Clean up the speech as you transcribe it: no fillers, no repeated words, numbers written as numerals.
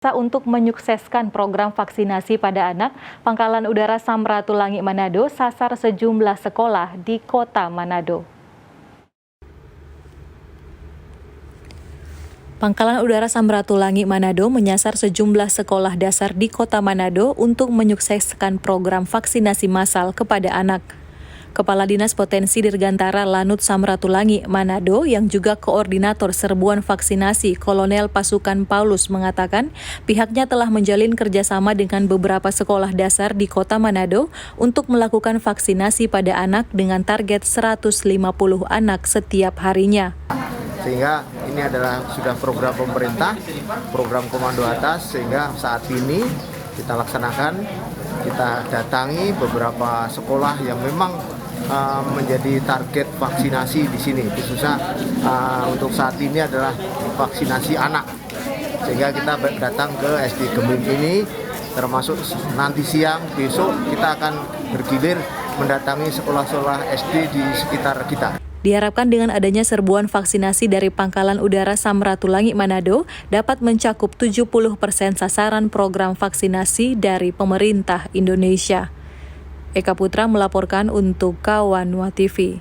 Untuk menyukseskan program vaksinasi pada anak, Pangkalan Udara Samratulangi Manado sasar sejumlah sekolah di Kota Manado. Pangkalan Udara Samratulangi Manado menyasar sejumlah sekolah dasar di Kota Manado untuk menyukseskan program vaksinasi massal kepada anak. Kepala Dinas Potensi Dirgantara Lanut Samratulangi Manado yang juga koordinator serbuan vaksinasi Kolonel Pasukan Paulus mengatakan pihaknya telah menjalin kerjasama dengan beberapa sekolah dasar di Kota Manado untuk melakukan vaksinasi pada anak dengan target 150 anak setiap harinya. Sehingga ini adalah sudah program pemerintah, program komando atas, sehingga saat ini kita laksanakan, kita datangi beberapa sekolah yang memang menjadi target vaksinasi di sini, khususnya untuk saat ini adalah vaksinasi anak. Sehingga kita datang ke SD Gemim ini, termasuk nanti siang besok kita akan bergilir mendatangi sekolah-sekolah SD di sekitar kita. Diharapkan dengan adanya serbuan vaksinasi dari Pangkalan Udara Samratulangi Manado dapat mencakup 70% sasaran program vaksinasi dari pemerintah Indonesia. Eka Putra melaporkan untuk Kawanwa TV.